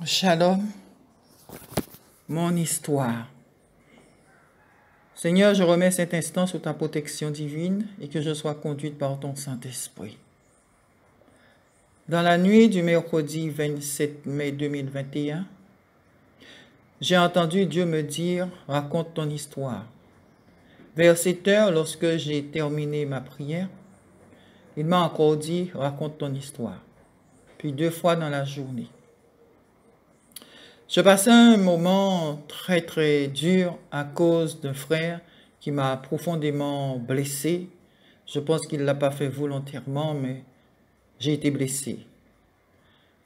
Shalom, mon histoire. Seigneur, je remets cet instant sous ta protection divine et que je sois conduite par ton Saint-Esprit. Dans la nuit du mercredi 27 mai 2021, j'ai entendu Dieu me dire « Raconte ton histoire ». Vers 7 heures, lorsque j'ai terminé ma prière, il m'a encore dit « Raconte ton histoire ». Puis 2 fois dans la journée. Je passais un moment très dur à cause d'un frère qui m'a profondément blessé. Je pense qu'il ne l'a pas fait volontairement, mais j'ai été blessé.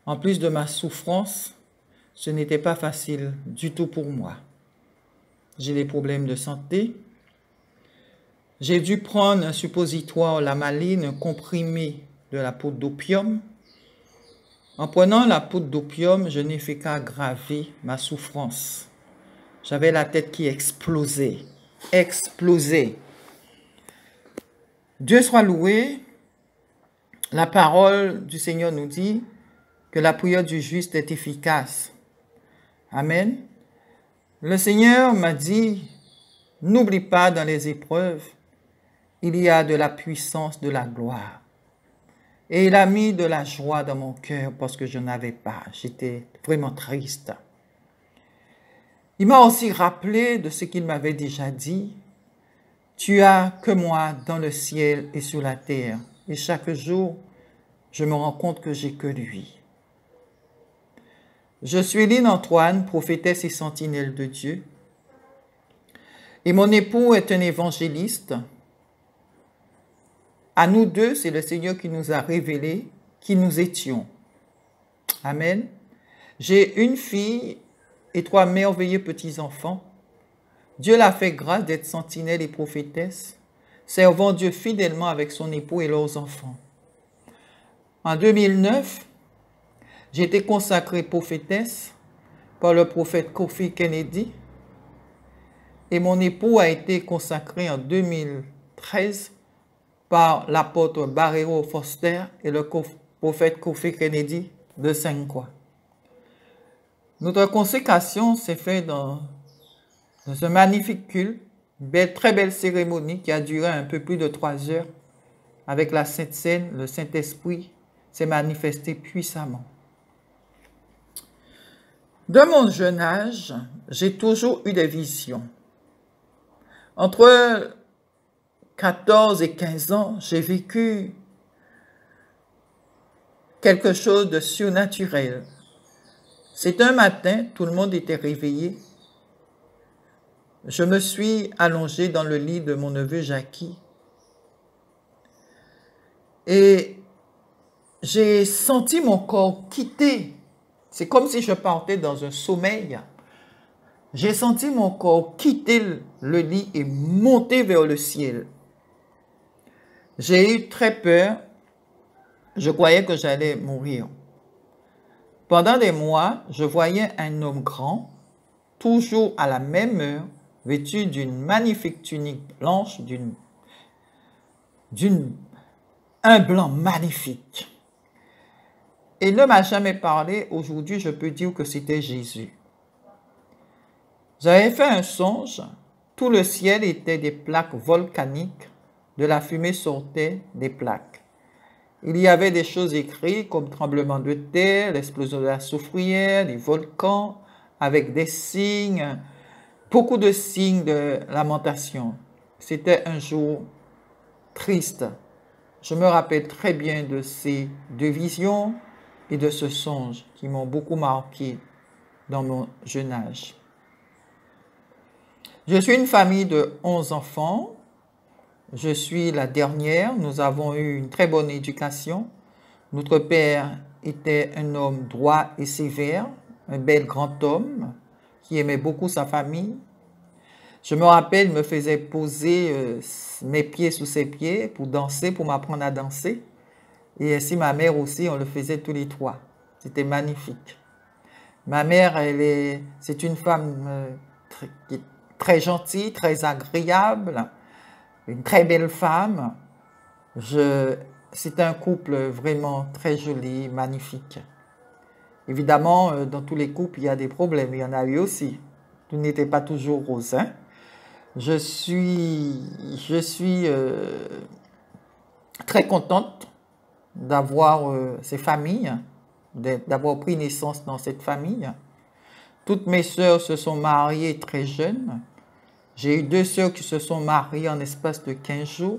En plus de ma souffrance, ce n'était pas facile du tout pour moi. J'ai des problèmes de santé. J'ai dû prendre un suppositoire Lamaline, un comprimé de la poudre d'opium. En prenant la poudre d'opium, je n'ai fait qu'aggraver ma souffrance. J'avais la tête qui explosait. Dieu soit loué. La parole du Seigneur nous dit que la prière du juste est efficace. Amen. Le Seigneur m'a dit, n'oublie pas dans les épreuves, il y a de la puissance, de la gloire. Et il a mis de la joie dans mon cœur parce que je n'avais pas. J'étais vraiment triste. Il m'a aussi rappelé de ce qu'il m'avait déjà dit. Tu as que moi dans le ciel et sur la terre. Et chaque jour, je me rends compte que j'ai que lui. Je suis Lynn Antoine, prophétesse et sentinelle de Dieu. Et mon époux est un évangéliste. À nous deux, c'est le Seigneur qui nous a révélé qui nous étions. Amen. J'ai une fille et 3 merveilleux petits-enfants. Dieu l'a fait grâce d'être sentinelle et prophétesse, servant Dieu fidèlement avec son époux et leurs enfants. En 2009, j'ai été consacrée prophétesse par le prophète Kofi Kennedy et mon époux a été consacré en 2013 par l'apôtre Barrero Foster et le prophète Kofi Kennedy de Sainte-Croix. Notre consécration s'est faite dans un magnifique culte, une très belle cérémonie qui a duré un peu plus de 3 heures. Avec la Sainte Seine, le Saint-Esprit s'est manifesté puissamment. De mon jeune âge, j'ai toujours eu des visions. Entre 14 et 15 ans, j'ai vécu quelque chose de surnaturel. C'est un matin, tout le monde était réveillé. Je me suis allongée dans le lit de mon neveu Jackie. Et j'ai senti mon corps quitter. C'est comme si je partais dans un sommeil. J'ai senti mon corps quitter le lit et monter vers le ciel. J'ai eu très peur. Je croyais que j'allais mourir. Pendant des mois, je voyais un homme grand, toujours à la même heure, vêtu d'une magnifique tunique blanche, un blanc magnifique. Il ne m'a jamais parlé. Aujourd'hui, je peux dire que c'était Jésus. J'avais fait un songe. Tout le ciel était des plaques volcaniques. De la fumée sortait des plaques. Il y avait des choses écrites comme tremblement de terre, l'explosion de la soufrière, des volcans, avec des signes, beaucoup de signes de lamentation. C'était un jour triste. Je me rappelle très bien de ces 2 visions et de ce songe qui m'ont beaucoup marqué dans mon jeune âge. Je suis une famille de 11 enfants. Je suis la dernière. Nous avons eu une très bonne éducation. Notre père était un homme droit et sévère, un bel grand homme qui aimait beaucoup sa famille. Je me rappelle, il me faisait poser mes pieds sous ses pieds pour danser, pour m'apprendre à danser. Et ainsi ma mère aussi, on le faisait tous les 3. C'était magnifique. Ma mère, c'est une femme très gentille, très agréable, une très belle femme. C'est un couple vraiment très joli, magnifique. Évidemment, dans tous les couples, il y a des problèmes. Il y en a eu aussi. Tout n'était pas toujours rose. Hein? Je suis très contente d'avoir ces familles, d'avoir pris naissance dans cette famille. Toutes mes sœurs se sont mariées très jeunes. J'ai eu 2 sœurs qui se sont mariées en espace de 15 jours.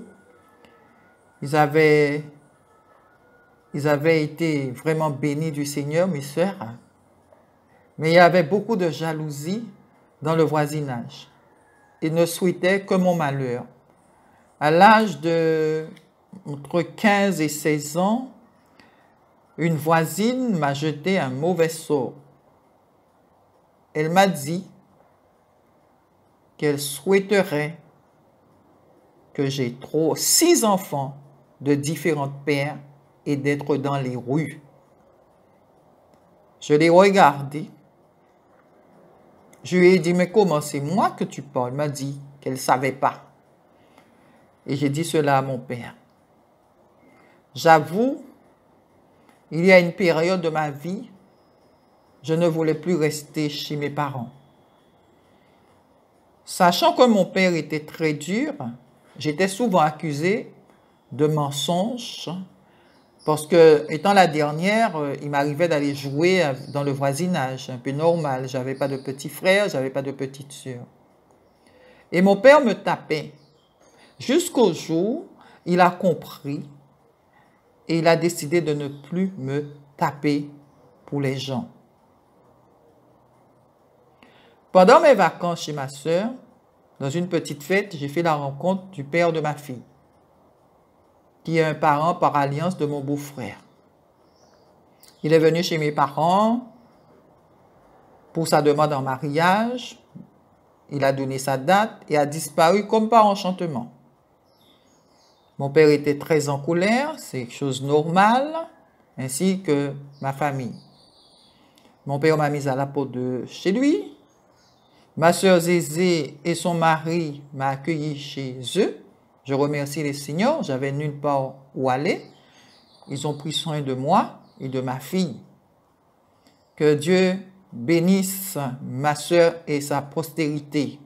Ils avaient été vraiment bénis du Seigneur, mes sœurs. Mais il y avait beaucoup de jalousie dans le voisinage. Ils ne souhaitaient que mon malheur. À l'âge de entre 15 et 16 ans, une voisine m'a jeté un mauvais sort. Elle m'a dit qu'elle souhaiterait que j'ai 6 enfants de différents pères et d'être dans les rues. Je l'ai regardé. Je lui ai dit, mais comment c'est moi que tu parles? Elle m'a dit qu'elle ne savait pas. Et j'ai dit cela à mon père. J'avoue, il y a une période de ma vie, je ne voulais plus rester chez mes parents. Sachant que mon père était très dur, j'étais souvent accusée de mensonges, parce que, étant la dernière, il m'arrivait d'aller jouer dans le voisinage, un peu normal. Je n'avais pas de petit frère, je n'avais pas de petite sœur. Et mon père me tapait, jusqu'au jour, il a compris, et il a décidé de ne plus me taper pour les gens. Pendant mes vacances chez ma sœur, dans une petite fête, j'ai fait la rencontre du père de ma fille, qui est un parent par alliance de mon beau-frère. Il est venu chez mes parents pour sa demande en mariage. Il a donné sa date et a disparu comme par enchantement. Mon père était très en colère, c'est chose normale, ainsi que ma famille. Mon père m'a mise à la porte de chez lui. Ma sœur Zézé et son mari m'ont accueilli chez eux. Je remercie les seigneurs, j'avais nulle part où aller. Ils ont pris soin de moi et de ma fille. Que Dieu bénisse ma sœur et sa postérité.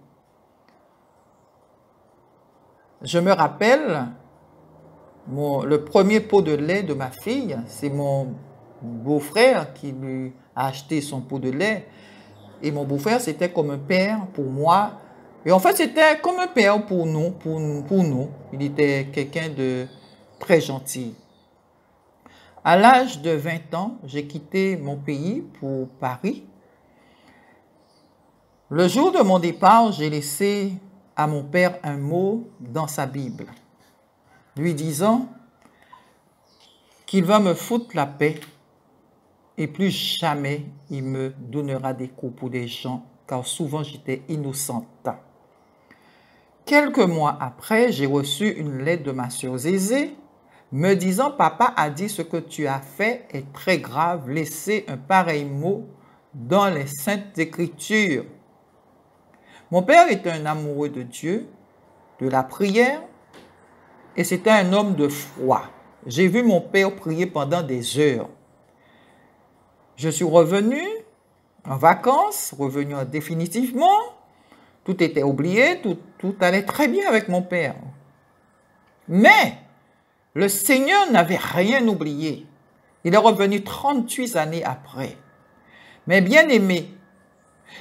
Je me rappelle, le premier pot de lait de ma fille, c'est mon beau-frère qui lui a acheté son pot de lait. Et mon beau-frère, c'était comme un père pour moi. Et en fait, c'était comme un père pour nous, Il était quelqu'un de très gentil. À l'âge de 20 ans, j'ai quitté mon pays pour Paris. Le jour de mon départ, j'ai laissé à mon père un mot dans sa Bible, lui disant qu'il va me foutre la paix et plus jamais il me donnera des coups pour des gens, car souvent j'étais innocente. Quelques mois après, j'ai reçu une lettre de ma sœur Zézé me disant « Papa a dit ce que tu as fait est très grave, laissez un pareil mot dans les Saintes Écritures. » Mon père était un amoureux de Dieu, de la prière, et c'était un homme de foi. J'ai vu mon père prier pendant des heures. Je suis revenu en vacances, revenu définitivement. Tout était oublié, tout allait très bien avec mon père. Mais le Seigneur n'avait rien oublié. Il est revenu 38 années après. Mais bien aimé,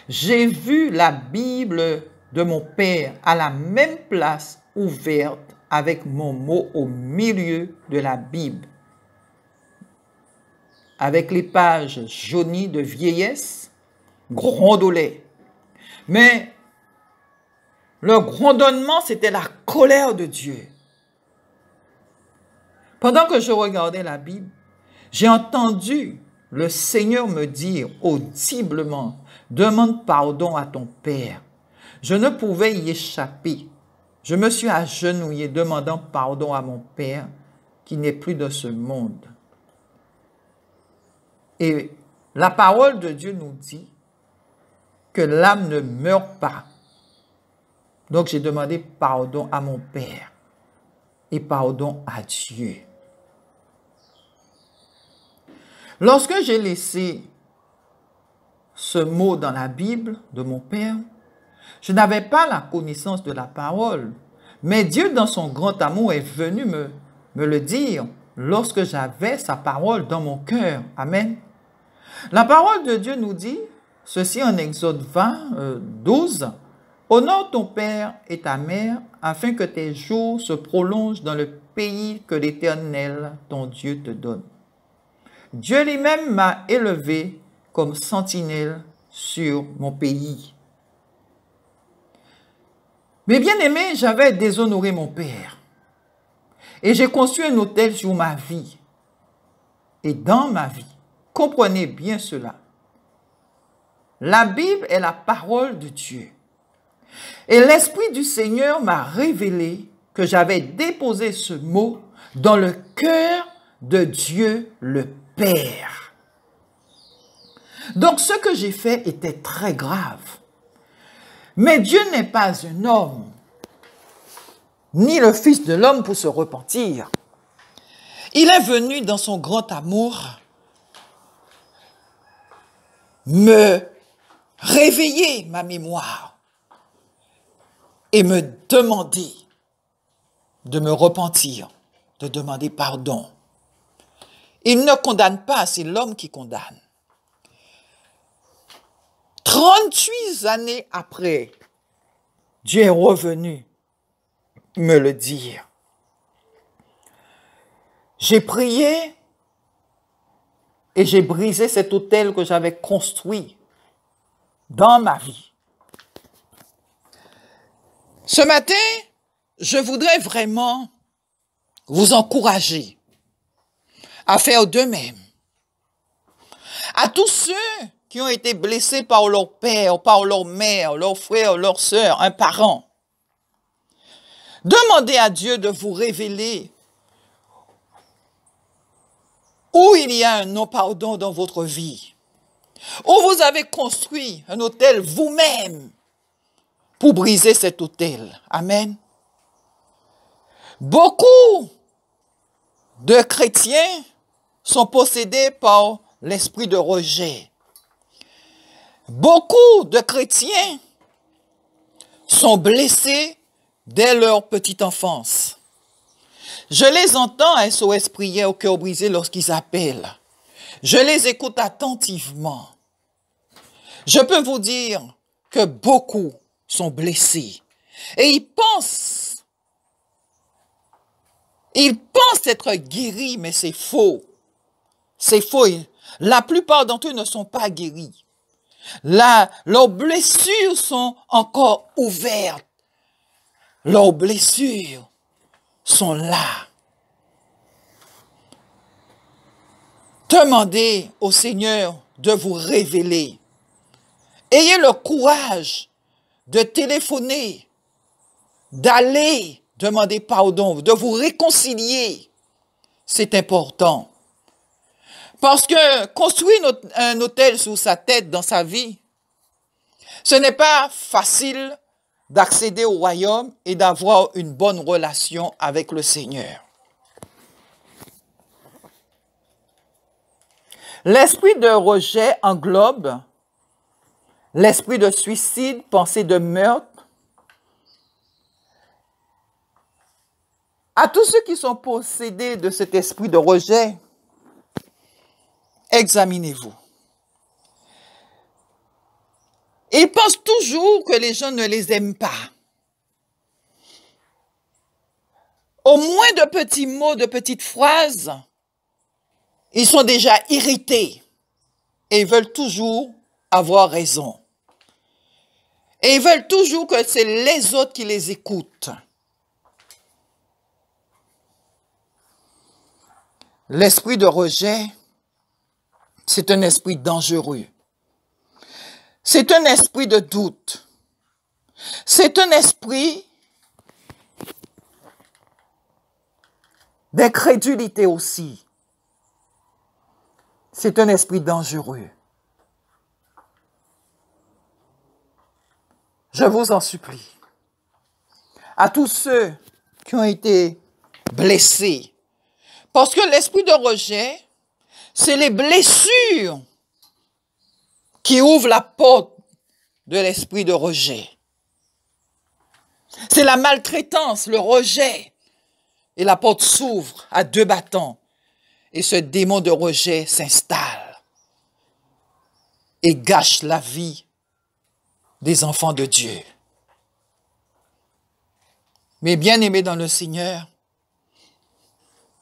j'ai vu la Bible de mon père à la même place ouverte avec mon mot au milieu de la Bible. Avec les pages jaunies de vieillesse, grondolaient. Mais le grondonnement, c'était la colère de Dieu. Pendant que je regardais la Bible, j'ai entendu le Seigneur me dire audiblement, « Demande pardon à ton Père. » Je ne pouvais y échapper. Je me suis agenouillé demandant pardon à mon Père qui n'est plus de ce monde. Et la parole de Dieu nous dit que l'âme ne meurt pas. Donc j'ai demandé pardon à mon Père et pardon à Dieu. Lorsque j'ai laissé ce mot dans la Bible de mon père, je n'avais pas la connaissance de la parole. Mais Dieu, dans son grand amour, est venu me le dire lorsque j'avais sa parole dans mon cœur. Amen. La parole de Dieu nous dit, ceci en Exode 20, 12, « Honore ton père et ta mère, afin que tes jours se prolongent dans le pays que l'Éternel, ton Dieu, te donne. » Dieu lui-même m'a élevé comme sentinelle sur mon pays. Mais bien aimé, j'avais déshonoré mon père. Et j'ai construit un autel sur ma vie. Et dans ma vie, comprenez bien cela. La Bible est la parole de Dieu. Et l'Esprit du Seigneur m'a révélé que j'avais déposé ce mot dans le cœur de Dieu le Père. Donc ce que j'ai fait était très grave. Mais Dieu n'est pas un homme, ni le Fils de l'homme pour se repentir. Il est venu dans son grand amour me réveiller ma mémoire et me demander de me repentir, de demander pardon. Il ne condamne pas, c'est l'homme qui condamne. 38 années après, Dieu est revenu me le dire. J'ai prié et j'ai brisé cet autel que j'avais construit dans ma vie. Ce matin, je voudrais vraiment vous encourager à faire de même. À tous ceux qui ont été blessés par leur père, par leur mère, leur frère, leur sœur, un parent. Demandez à Dieu de vous révéler où il y a un non-pardon dans votre vie, où vous avez construit un autel vous-même pour briser cet autel. Amen. Beaucoup de chrétiens sont possédés par l'esprit de rejet. Beaucoup de chrétiens sont blessés dès leur petite enfance. Je les entends à SOS prier au cœur brisé lorsqu'ils appellent. Je les écoute attentivement. Je peux vous dire que beaucoup sont blessés et ils pensent être guéris, mais c'est faux. C'est faux. La plupart d'entre eux ne sont pas guéris. Leurs blessures sont encore ouvertes. Leurs blessures sont là. Demandez au Seigneur de vous révéler. Ayez le courage de téléphoner, d'aller demander pardon, de vous réconcilier. C'est important. Parce que construire un autel sous sa tête dans sa vie, ce n'est pas facile d'accéder au royaume et d'avoir une bonne relation avec le Seigneur. L'esprit de rejet englobe l'esprit de suicide, pensée de meurtre. À tous ceux qui sont possédés de cet esprit de rejet, examinez-vous. Ils pensent toujours que les gens ne les aiment pas. Au moins de petits mots, de petites phrases, ils sont déjà irrités et ils veulent toujours avoir raison. Et ils veulent toujours que c'est les autres qui les écoutent. L'esprit de rejet, c'est un esprit dangereux. C'est un esprit de doute. C'est un esprit d'incrédulité aussi. C'est un esprit dangereux. Je vous en supplie, à tous ceux qui ont été blessés, parce que l'esprit de rejet, c'est les blessures qui ouvre la porte de l'esprit de rejet. C'est la maltraitance, le rejet. Et la porte s'ouvre à deux battants. Et ce démon de rejet s'installe et gâche la vie des enfants de Dieu. Mes bien-aimés dans le Seigneur,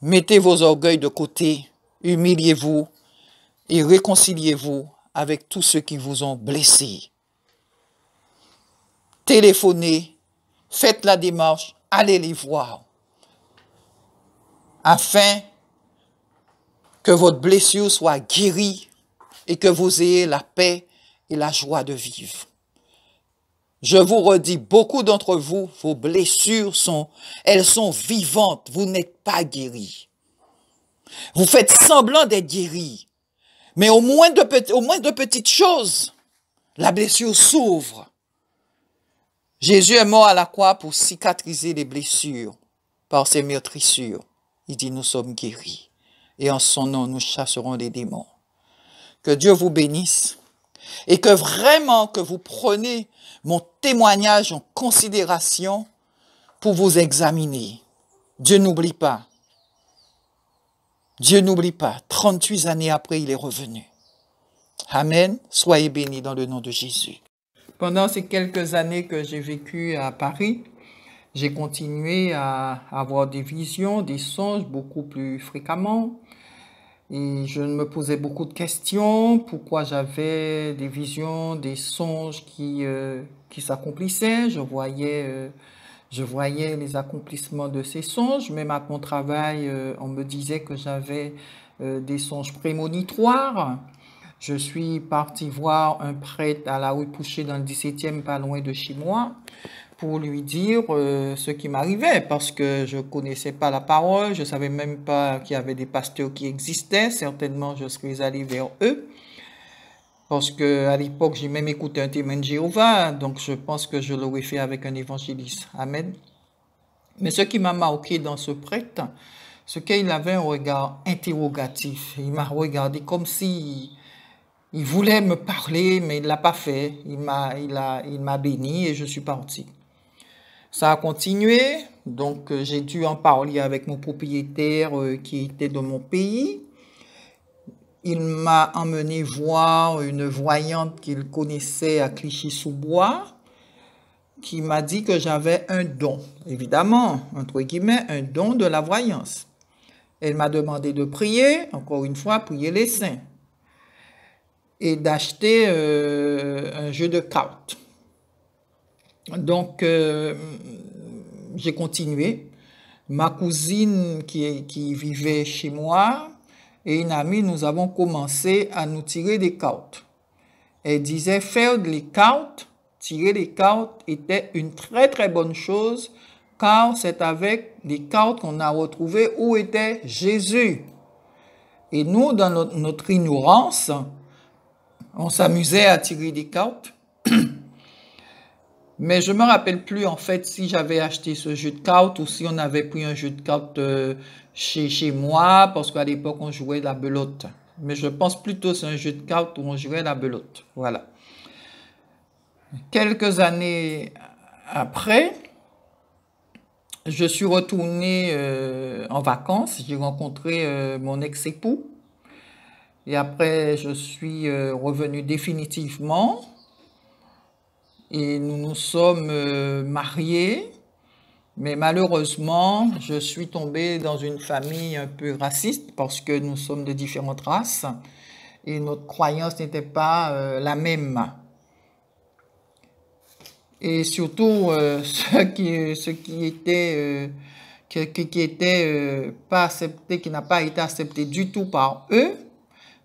mettez vos orgueils de côté, humiliez-vous et réconciliez-vous avec tous ceux qui vous ont blessés. Téléphonez, faites la démarche, allez les voir, afin que votre blessure soit guérie et que vous ayez la paix et la joie de vivre. Je vous redis, beaucoup d'entre vous, vos blessures elles sont vivantes, vous n'êtes pas guéris. Vous faites semblant d'être guéris, mais au moins de petites choses, la blessure s'ouvre. Jésus est mort à la croix pour cicatriser les blessures par ses meurtrissures. Il dit, nous sommes guéris et en son nom, nous chasserons les démons. Que Dieu vous bénisse et que vraiment que vous preniez mon témoignage en considération pour vous examiner. Dieu n'oublie pas. Dieu n'oublie pas. 38 années après, il est revenu. Amen. Soyez bénis dans le nom de Jésus. Pendant ces quelques années que j'ai vécues à Paris, j'ai continué à avoir des visions, des songes beaucoup plus fréquemment. Et je me posais beaucoup de questions, pourquoi j'avais des visions, des songes qui s'accomplissaient. Je voyais les accomplissements de ces songes. Même à mon travail, on me disait que j'avais des songes prémonitoires. Je suis partie voir un prêtre à la rue Pouchet dans le 17e, pas loin de chez moi, pour lui dire ce qui m'arrivait, parce que je ne connaissais pas la parole, je ne savais même pas qu'il y avait des pasteurs qui existaient. Certainement, je serais allée vers eux, parce qu'à l'époque, j'ai même écouté un témoin de Jéhovah, donc je pense que je l'aurais fait avec un évangéliste. Amen. Mais ce qui m'a marqué dans ce prêtre, c'est qu'il avait un regard interrogatif. Il m'a regardé comme si il voulait me parler, mais il ne l'a pas fait. Il m'a béni et je suis parti. Ça a continué, donc j'ai dû en parler avec mon propriétaire qui était de mon pays. Il m'a emmené voir une voyante qu'il connaissait à Clichy-sous-Bois, qui m'a dit que j'avais un don, évidemment, entre guillemets, un don de la voyance. Elle m'a demandé de prier, encore une fois, prier les saints, et d'acheter un jeu de cartes. Donc, j'ai continué. Ma cousine qui vivait chez moi et une amie, nous avons commencé à nous tirer des cartes. Elle disait faire les cartes, tirer les cartes était une très très bonne chose, car c'est avec les cartes qu'on a retrouvé où était Jésus. Et nous, dans notre ignorance, on s'amusait à tirer des cartes. Mais je ne me rappelle plus, en fait, si j'avais acheté ce jeu de cartes ou si on avait pris un jeu de cartes chez moi, parce qu'à l'époque, on jouait la belote. Mais je pense plutôt que c'est un jeu de cartes où on jouait la belote. Voilà. Quelques années après, je suis retournée en vacances. J'ai rencontré mon ex-époux. Et après, je suis revenue définitivement. Et nous nous sommes mariés, mais malheureusement, je suis tombée dans une famille un peu raciste parce que nous sommes de différentes races et notre croyance n'était pas la même. Et surtout, ce qui était pas accepté, qui n'a pas été accepté du tout par eux,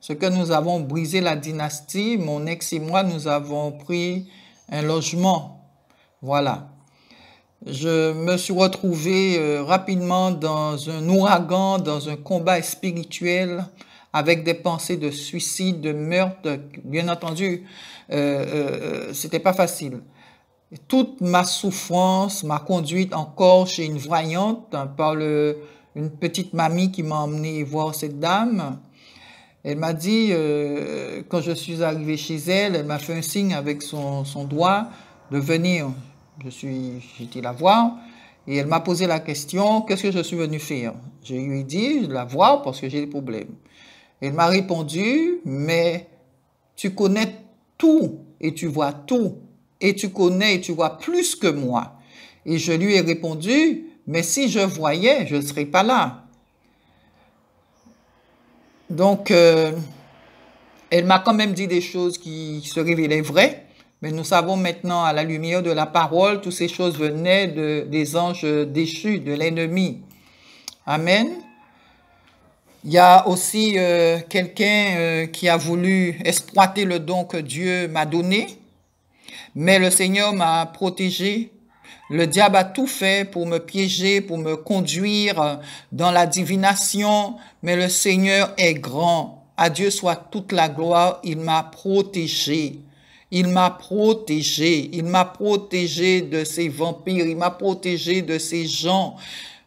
ce que nous avons brisé la dynastie, mon ex et moi, nous avons pris un logement, voilà. Je me suis retrouvé rapidement dans un ouragan, dans un combat spirituel, avec des pensées de suicide, de meurtre. Bien entendu, c'était pas facile. Toute ma souffrance m'a conduite encore chez une voyante par une petite mamie qui m'a emmené voir cette dame. Elle m'a dit, quand je suis arrivé chez elle, elle m'a fait un signe avec son doigt de venir. J'étais la voir et elle m'a posé la question, qu'est-ce que je suis venu faire? Je lui ai dit, la voir parce que j'ai des problèmes. Elle m'a répondu, mais tu connais tout et tu vois tout et tu connais et tu vois plus que moi. Et je lui ai répondu, mais si je voyais, je ne serais pas là. Donc, elle m'a quand même dit des choses qui se révélaient vraies, mais nous savons maintenant, à la lumière de la parole, toutes ces choses venaient des anges déchus, de l'ennemi. Amen. Il y a aussi quelqu'un qui a voulu exploiter le don que Dieu m'a donné, mais le Seigneur m'a protégé. Le diable a tout fait pour me piéger, pour me conduire dans la divination, mais le Seigneur est grand. À Dieu soit toute la gloire, il m'a protégé. Il m'a protégé. Il m'a protégé de ces vampires. Il m'a protégé de ces gens.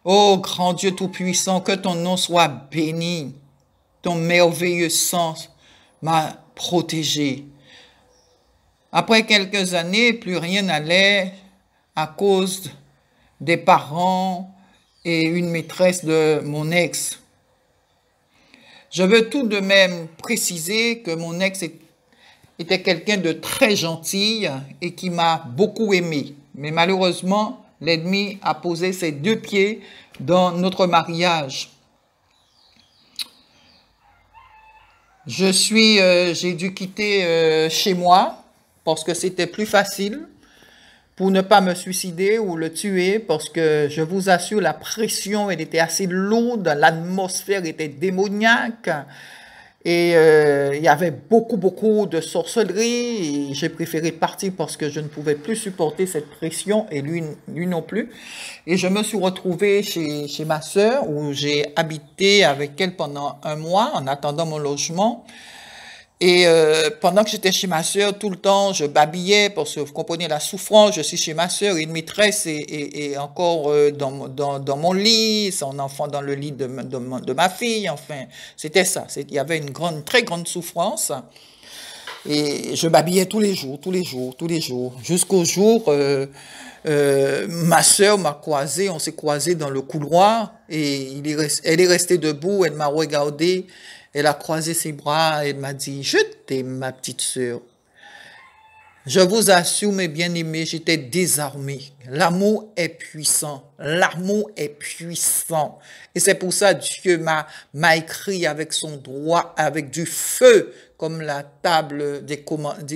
Oh, grand Dieu Tout-Puissant, que ton nom soit béni. Ton merveilleux sang m'a protégé. Après quelques années, plus rien n'allait à cause des parents et une maîtresse de mon ex. Je veux tout de même préciser que mon ex était quelqu'un de très gentil et qui m'a beaucoup aimé. Mais malheureusement, l'ennemi a posé ses deux pieds dans notre mariage. J'ai dû quitter chez moi parce que c'était plus facile pour ne pas me suicider ou le tuer, parce que je vous assure, la pression, elle était assez lourde, l'atmosphère était démoniaque, et il y avait beaucoup de sorcellerie, et j'ai préféré partir parce que je ne pouvais plus supporter cette pression, et lui non plus. Et je me suis retrouvée chez ma sœur, où j'ai habité avec elle pendant 1 mois, en attendant mon logement. Et pendant que j'étais chez ma sœur, tout le temps, je babillais parce que vous comprenez la souffrance. Je suis chez ma sœur, une maîtresse est encore dans mon lit, son enfant dans le lit de ma fille. Enfin, c'était ça. Il y avait une très grande souffrance. Et je babillais tous les jours, jusqu'au jour ma sœur m'a croisé, on s'est croisé dans le couloir et elle est restée debout, elle m'a regardé. Elle a croisé ses bras, elle m'a dit, je t'aime, ma petite sœur. Je vous assure, mes bien-aimés, j'étais désarmé. L'amour est puissant. L'amour est puissant. Et c'est pour ça que Dieu m'a écrit avec son doigt, avec du feu, comme la table des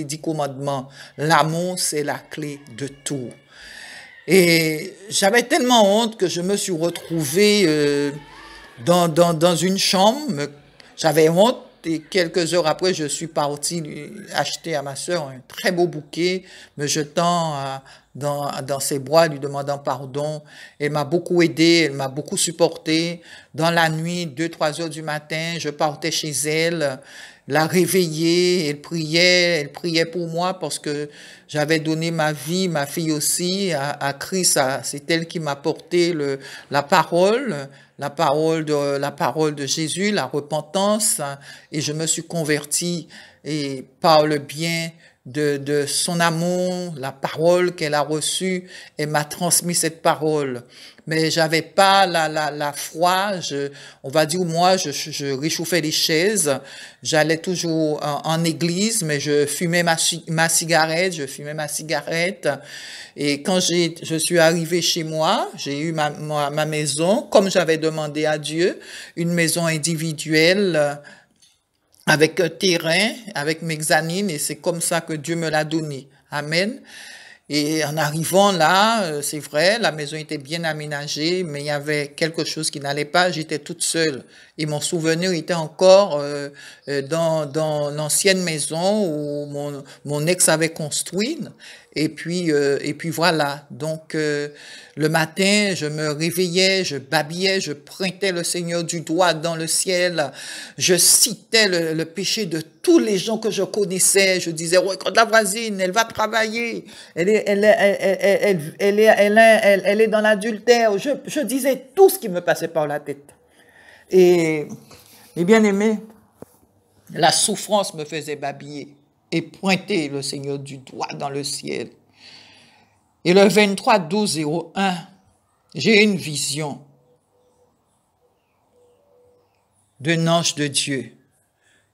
10 commandements. L'amour, c'est la clé de tout. Et j'avais tellement honte que je me suis retrouvé dans une chambre. J'avais honte et quelques heures après, je suis parti acheter à ma sœur un très beau bouquet, me jetant dans ses bras, lui demandant pardon. Elle m'a beaucoup aidé, elle m'a beaucoup supporté. Dans la nuit, 2-3 heures du matin, je partais chez elle, la réveiller, elle priait pour moi parce que j'avais donné ma vie, ma fille aussi, à Christ. C'est elle qui m'a porté la parole de Jésus, la repentance, et je me suis converti et par le bien de son amour, la parole qu'elle a reçue, elle m'a transmis cette parole. Mais j'avais pas la foi, on va dire moi, je réchauffais les chaises, j'allais toujours en église, mais je fumais ma cigarette, et quand je suis arrivé chez moi, j'ai eu ma maison, comme j'avais demandé à Dieu, une maison individuelle, avec un terrain, avec mezzanine, et c'est comme ça que Dieu me l'a donné. Amen. Et en arrivant là, c'est vrai, la maison était bien aménagée, mais il y avait quelque chose qui n'allait pas, j'étais toute seule. Et mon souvenir était encore dans l'ancienne maison où mon ex avait construit. Et puis voilà. Donc, le matin, je me réveillais, je babillais, je pointais le Seigneur du doigt dans le ciel. Je citais le péché de tous les gens que je connaissais. Je disais, regarde la voisine, elle va travailler. Elle est dans l'adultère. Je disais tout ce qui me passait par la tête. Et bien aimé, La souffrance me faisait babiller et pointer le Seigneur du doigt dans le ciel. Et le 23/12/01, j'ai une vision d'un ange de Dieu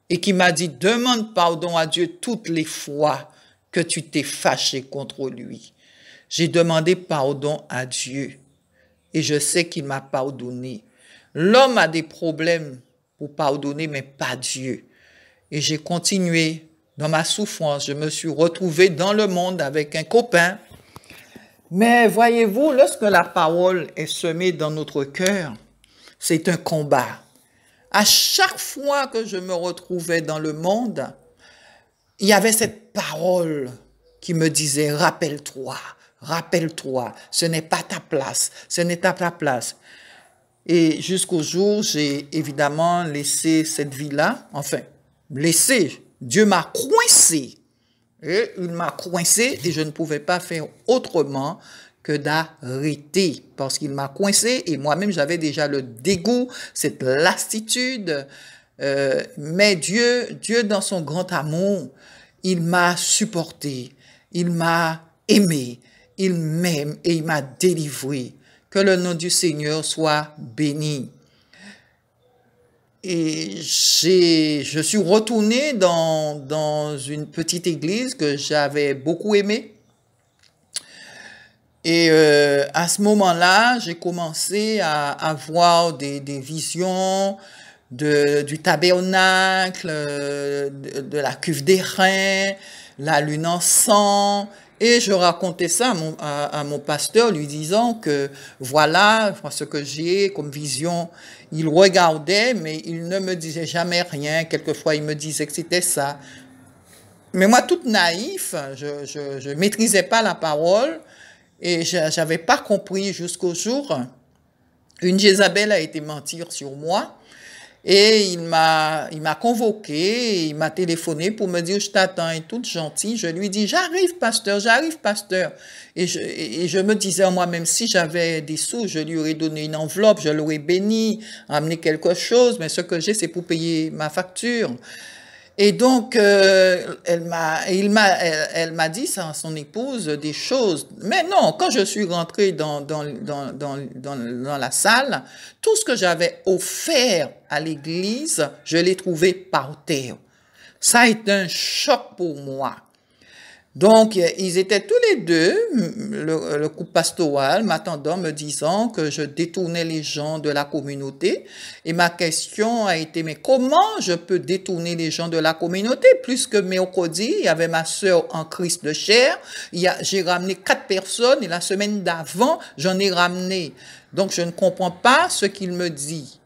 et qui m'a dit, demande pardon à Dieu toutes les fois que tu t'es fâché contre lui. J'ai demandé pardon à Dieu et je sais qu'il m'a pardonné. L'homme a des problèmes pour pardonner, mais pas Dieu. Et j'ai continué dans ma souffrance. Je me suis retrouvé dans le monde avec un copain. Mais voyez-vous, lorsque la parole est semée dans notre cœur, c'est un combat. À chaque fois que je me retrouvais dans le monde, il y avait cette parole qui me disait, rappelle-toi, rappelle-toi, ce n'est pas ta place, ce n'est pas ta place. Et jusqu'au jour, j'ai évidemment laissé cette vie-là, enfin, laissé, Dieu m'a coincé. Et il m'a coincé et je ne pouvais pas faire autrement que d'arrêter parce qu'il m'a coincé et moi-même j'avais déjà le dégoût, cette lassitude. Mais Dieu dans son grand amour, il m'a supporté, il m'a aimé, il m'aime et il m'a délivré. Que le nom du Seigneur soit béni. Et je suis retourné dans une petite église que j'avais beaucoup aimée. Et à ce moment-là, j'ai commencé à avoir des visions du tabernacle, de la cuve des reins, la lune en sang. Et je racontais ça à mon pasteur, lui disant que voilà ce que j'ai comme vision. Il regardait, mais il ne me disait jamais rien. Quelquefois, il me disait que c'était ça. Mais moi, toute naïf, je maîtrisais pas la parole et j'avais pas compris jusqu'au jour. Une Jézabel a été mentir sur moi. Et il m'a convoqué, il m'a téléphoné pour me dire, je t'attends, et toute gentille. Je lui dis, j'arrive, pasteur, j'arrive, pasteur. Et je me disais en moi-même, si j'avais des sous, je lui aurais donné une enveloppe, je l'aurais béni, amené quelque chose, mais ce que j'ai, c'est pour payer ma facture. Et donc, elle m'a dit, son épouse, des choses. Mais non, quand je suis rentrée dans la salle, tout ce que j'avais offert à l'église, je l'ai trouvé par terre. Ça a été un choc pour moi. Donc, ils étaient tous les deux, le couple pastoral, m'attendant, me disant que je détournais les gens de la communauté. Et ma question a été, mais comment je peux détourner les gens de la communauté? Plus que mercredi, il y avait ma sœur en Christ de chair. J'ai ramené 4 personnes et la semaine d'avant, j'en ai ramené. Donc, je ne comprends pas ce qu'il me dit.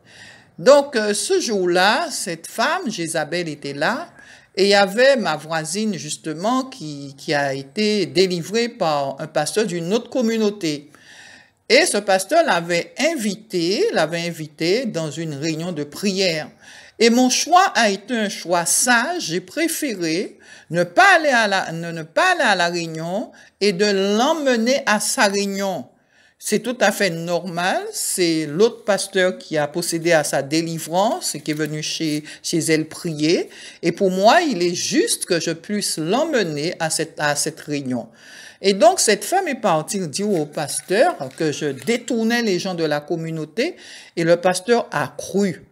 Donc, ce jour-là, cette femme, Jézabel, était là. Et il y avait ma voisine, justement, qui a été délivrée par un pasteur d'une autre communauté. Et ce pasteur l'avait invité dans une réunion de prière. Et mon choix a été un choix sage. J'ai préféré ne pas aller à la réunion et de l'emmener à sa réunion. C'est tout à fait normal. C'est l'autre pasteur qui a procédé à sa délivrance et qui est venu chez elle prier. Et pour moi, il est juste que je puisse l'emmener à cette réunion. Et donc, cette femme est partie dire au pasteur que je détournais les gens de la communauté et le pasteur a cru.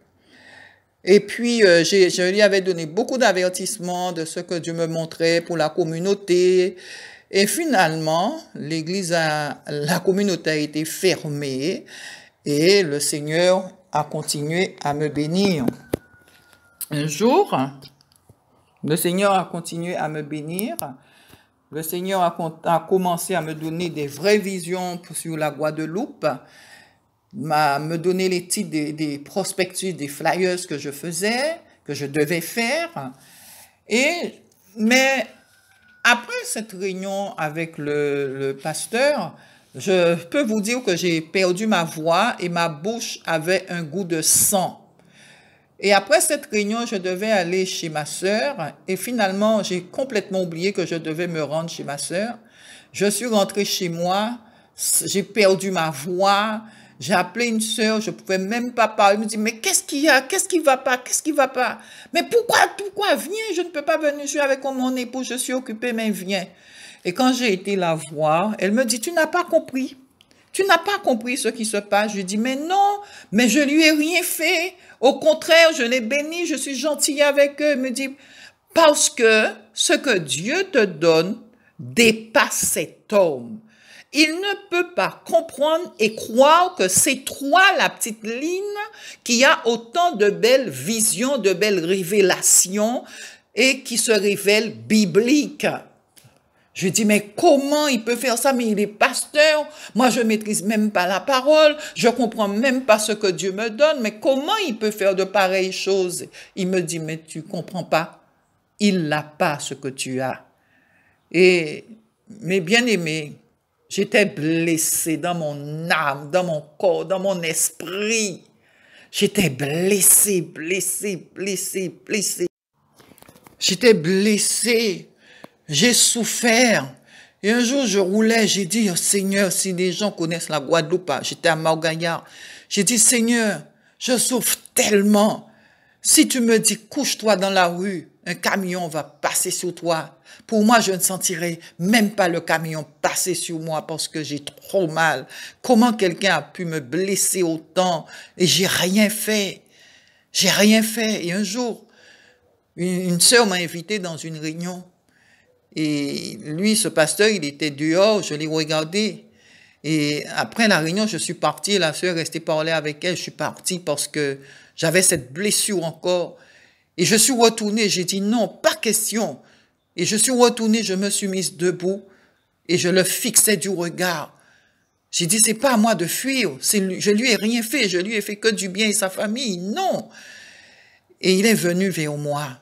Et puis, je lui avais donné beaucoup d'avertissements de ce que Dieu me montrait pour la communauté. Et finalement, la communauté a été fermée et le Seigneur a continué à me bénir. Un jour, le Seigneur a continué à me bénir. Le Seigneur a commencé à me donner des vraies visions sur la Guadeloupe, me donner les titres des prospectus, des flyers que je faisais, que je devais faire. Mais après cette réunion avec le pasteur, je peux vous dire que j'ai perdu ma voix et ma bouche avait un goût de sang. Et après cette réunion, je devais aller chez ma sœur et finalement, j'ai complètement oublié que je devais me rendre chez ma sœur. Je suis rentrée chez moi, j'ai perdu ma voix, J'ai appelé une sœur, je ne pouvais même pas parler. Elle me dit, mais qu'est-ce qu'il y a? Qu'est-ce qui ne va pas? Qu'est-ce qui ne va pas? Mais pourquoi? Viens, je ne peux pas venir. Je suis avec mon époux, je suis occupée, mais viens. Et quand j'ai été la voir, elle me dit, tu n'as pas compris. Tu n'as pas compris ce qui se passe. Je lui dis, mais non, mais je lui ai rien fait. Au contraire, je l'ai béni, je suis gentille avec eux. Elle me dit, parce que ce que Dieu te donne dépasse cet homme. Il ne peut pas comprendre et croire que c'est toi, la petite Line, qui a autant de belles visions, de belles révélations et qui se révèlent bibliques. Je dis, mais comment il peut faire ça? Mais il est pasteur. Moi, je maîtrise même pas la parole. Je comprends même pas ce que Dieu me donne. Mais comment il peut faire de pareilles choses? Il me dit, mais tu comprends pas. Il n'a pas ce que tu as. Et mes bien-aimés, j'étais blessée dans mon âme, dans mon corps, dans mon esprit. J'étais blessée. J'étais blessée. J'ai souffert. Et un jour, je roulais, j'ai dit, oh, Seigneur, si les gens connaissent la Guadeloupe, j'étais à Morgaillard, j'ai dit, Seigneur, je souffre tellement. Si tu me dis, couche-toi dans la rue, un camion va passer sur toi. Pour moi, je ne sentirai même pas le camion passer sur moi parce que j'ai trop mal. Comment quelqu'un a pu me blesser autant? Et j'ai rien fait. J'ai rien fait. Et un jour, une sœur m'a invité dans une réunion. Et lui, ce pasteur, il était dehors, je l'ai regardé. Et après la réunion, je suis parti, la sœur est restée parler avec elle, je suis parti parce que j'avais cette blessure encore. Et je suis retourné, j'ai dit non, pas question. Et je suis retourné, je me suis mise debout et je le fixais du regard. J'ai dit, c'est pas à moi de fuir, je lui ai rien fait, je lui ai fait que du bien et sa famille, non. Et il est venu vers moi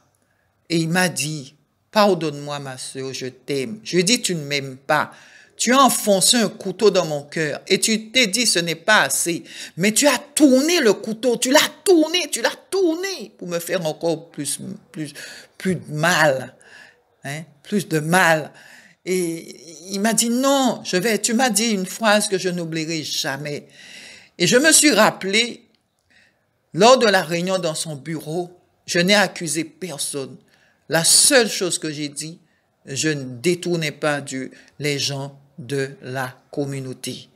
et il m'a dit, pardonne-moi ma soeur, je t'aime. Je lui ai dit, tu ne m'aimes pas. Tu as enfoncé un couteau dans mon cœur et tu t'es dit, ce n'est pas assez. Mais tu as tourné le couteau, tu l'as tourné pour me faire encore plus de mal. Hein, plus de mal. Et il m'a dit, non, tu m'as dit une phrase que je n'oublierai jamais. Et je me suis rappelé, lors de la réunion dans son bureau, je n'ai accusé personne. La seule chose que j'ai dit, je ne détournais pas les gens de la communauté.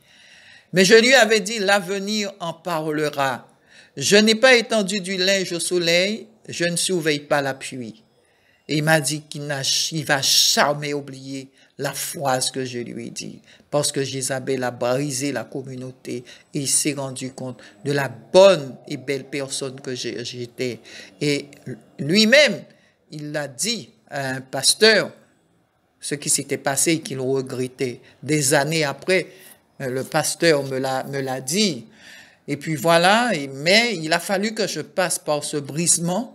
Mais je lui avais dit, l'avenir en parlera. Je n'ai pas étendu du linge au soleil, je ne surveille pas la pluie. Et il m'a dit qu'il va jamais oublier la phrase que je lui ai dit. Parce que Jézabel a brisé la communauté et il s'est rendu compte de la bonne et belle personne que j'étais. Et lui-même, il l'a dit à un pasteur, ce qui s'était passé et qu'il regrettait. Des années après, le pasteur me l'a dit. Et puis voilà, mais il a fallu que je passe par ce brisement.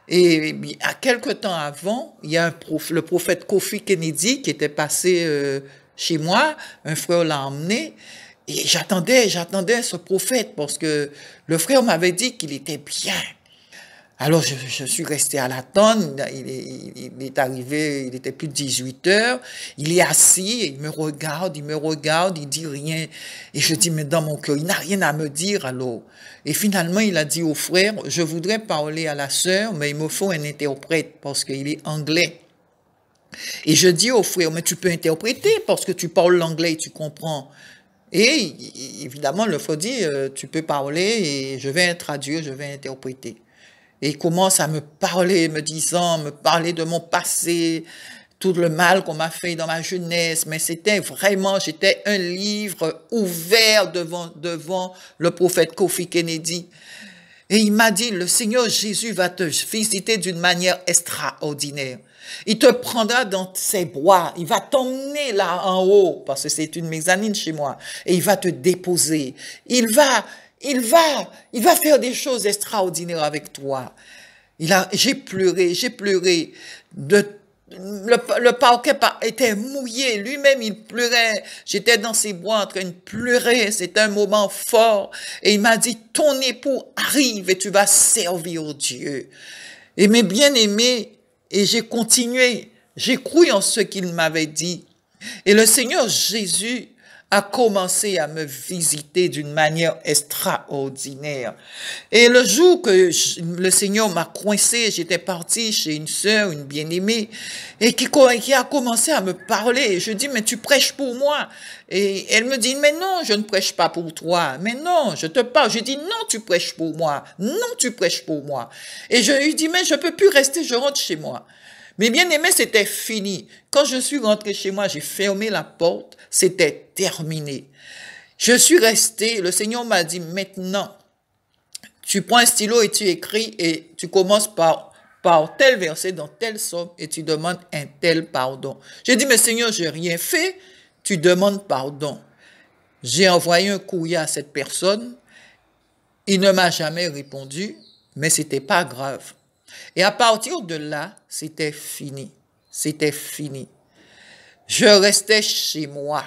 Et à quelque temps avant, il y a le prophète Kofi Kennedy qui était passé chez moi, un frère l'a emmené, et j'attendais ce prophète parce que le frère m'avait dit qu'il était bien. Alors je suis resté à l'attente, il est arrivé, il était plus de 18 heures, il est assis, il me regarde, il dit rien. Et je dis, mais dans mon cœur, il n'a rien à me dire alors. Et finalement, il a dit au frère, je voudrais parler à la sœur, mais il me faut un interprète parce qu'il est anglais. Et je dis au frère, mais tu peux interpréter parce que tu parles l'anglais et tu comprends. Et évidemment, le frère dit, tu peux parler et je vais traduire, je vais interpréter. Et il commence à me parler de mon passé, tout le mal qu'on m'a fait dans ma jeunesse. Mais j'étais un livre ouvert devant le prophète Kofi Kennedy. Et il m'a dit, le Seigneur Jésus va te visiter d'une manière extraordinaire. Il te prendra dans ses bras, il va t'emmener là en haut, parce que c'est une mezzanine chez moi, et il va te déposer. Il va faire des choses extraordinaires avec toi. J'ai pleuré. Le parquet était mouillé. Lui-même, il pleurait. J'étais dans ses bras en train de pleurer. C'était un moment fort. Et il m'a dit, ton époux arrive et tu vas servir Dieu. Et mes bien-aimés, et j'ai continué. J'ai cru en ce qu'il m'avait dit. Et le Seigneur Jésus a commencé à me visiter d'une manière extraordinaire. Et le jour que le Seigneur m'a coincé, j'étais partie chez une sœur, une bien-aimée, et qui a commencé à me parler. Je dis, mais tu prêches pour moi. Et elle me dit, mais non, je ne prêche pas pour toi. Mais non, je te parle. Je dis, non, tu prêches pour moi. Non, tu prêches pour moi. Et je lui dis, mais je peux plus rester, je rentre chez moi. Mais bien aimé, c'était fini. Quand je suis rentré chez moi, j'ai fermé la porte, c'était terminé. Je suis resté, le Seigneur m'a dit, maintenant, tu prends un stylo et tu écris et tu commences par tel verset dans tel psaume et tu demandes un tel pardon. J'ai dit, mais Seigneur, j'ai rien fait, tu demandes pardon. J'ai envoyé un courrier à cette personne, il ne m'a jamais répondu, mais c'était pas grave. Et à partir de là, c'était fini. C'était fini. Je restais chez moi.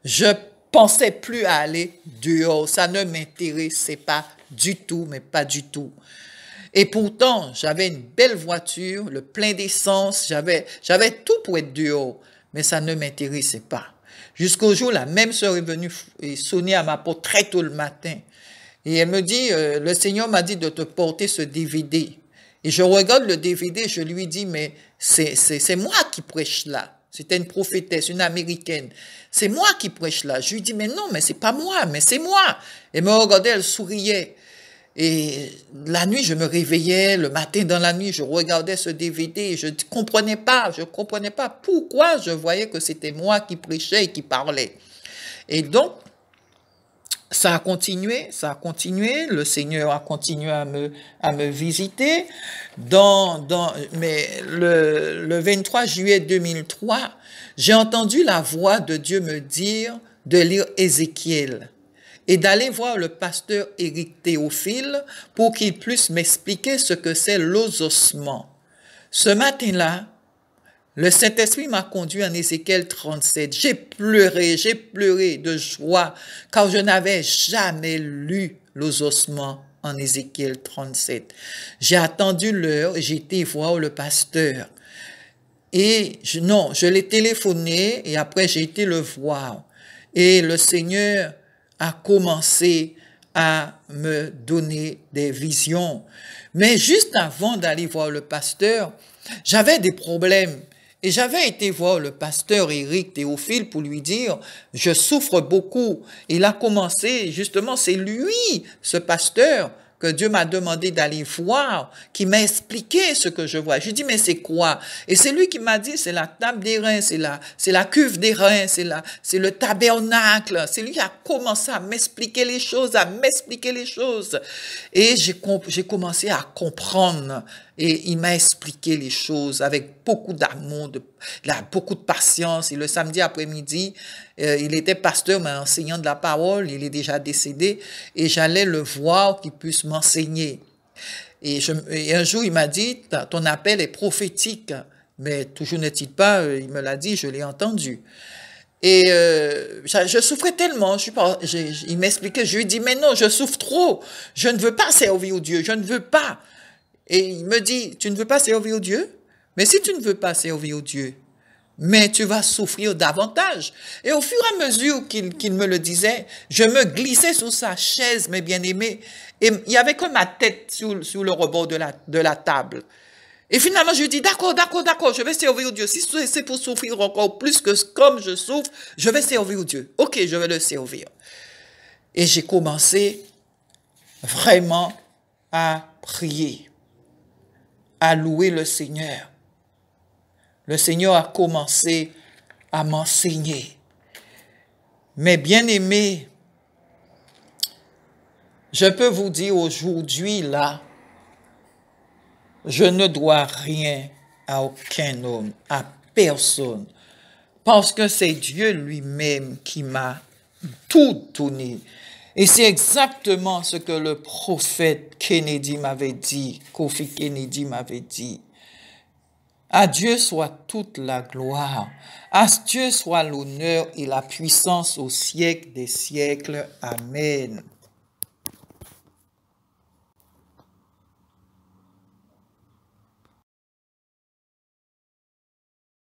Je pensais plus à aller dehors. Ça ne m'intéressait pas du tout, mais pas du tout. Et pourtant, j'avais une belle voiture, le plein d'essence, j'avais tout pour être dehors, mais ça ne m'intéressait pas. Jusqu'au jour, la même sœur est venue et sonner à ma porte très tôt le matin. Et elle me dit, le Seigneur m'a dit de te porter ce DVD. Et je regarde le DVD, je lui dis, mais c'est moi qui prêche là. C'était une prophétesse, une américaine. C'est moi qui prêche là. Je lui dis, mais non, mais c'est pas moi, mais c'est moi. Elle me regardait, elle souriait. Et la nuit, je me réveillais, le matin dans la nuit, je regardais ce DVD et je comprenais pas pourquoi je voyais que c'était moi qui prêchais et qui parlais. Et donc, ça a continué, le Seigneur a continué à me visiter. Mais le 23 juillet 2003, j'ai entendu la voix de Dieu me dire de lire Ézéchiel et d'aller voir le pasteur Éric Théophile pour qu'il puisse m'expliquer ce que c'est l'osossement. Ce matin-là, le Saint-Esprit m'a conduit en Ézéchiel 37. J'ai pleuré de joie, car je n'avais jamais lu l'osossement en Ézéchiel 37. J'ai attendu l'heure et j'ai été voir le pasteur. Et je l'ai téléphoné et après j'ai été le voir. Et le Seigneur a commencé à me donner des visions. Mais juste avant d'aller voir le pasteur, j'avais des problèmes. Et j'avais été voir le pasteur Éric Théophile pour lui dire, je souffre beaucoup. Il a commencé, justement, c'est lui, ce pasteur, que Dieu m'a demandé d'aller voir, qui m'a expliqué ce que je vois. Je lui ai dit, mais c'est quoi? Et c'est lui qui m'a dit, c'est la table des reins, c'est la cuve des reins, c'est le tabernacle. C'est lui qui a commencé à m'expliquer les choses, Et j'ai commencé à comprendre. Et il m'a expliqué les choses avec beaucoup d'amour, beaucoup de patience. Et le samedi après-midi, il était pasteur, mais enseignant de la parole. Il est déjà décédé. Et j'allais le voir qu'il puisse m'enseigner. Et un jour, il m'a dit, ton appel est prophétique. Mais toujours n'est-il pas, il me l'a dit, je l'ai entendu. Et je souffrais tellement. Il m'expliquait, je lui ai dit, mais non, je souffre trop. Je ne veux pas servir Dieu, je ne veux pas. Et il me dit, tu ne veux pas servir Dieu? Mais si tu ne veux pas servir Dieu, mais tu vas souffrir davantage. Et au fur et à mesure qu'il me le disait, je me glissais sous sa chaise, mes bien-aimés, et il y avait comme ma tête sur le rebord de la table. Et finalement, je lui dis, d'accord, je vais servir Dieu. Si c'est pour souffrir encore plus que comme je souffre, je vais servir Dieu. Ok, je vais le servir. Et j'ai commencé vraiment à prier, à louer le Seigneur. Le Seigneur a commencé à m'enseigner. Mais bien aimé, je peux vous dire aujourd'hui, là, je ne dois rien à aucun homme, à personne, parce que c'est Dieu lui-même qui m'a tout donné. Et c'est exactement ce que le prophète Kennedy m'avait dit, Kofi Kennedy m'avait dit. À Dieu soit toute la gloire, à Dieu soit l'honneur et la puissance au siècle des siècles. Amen.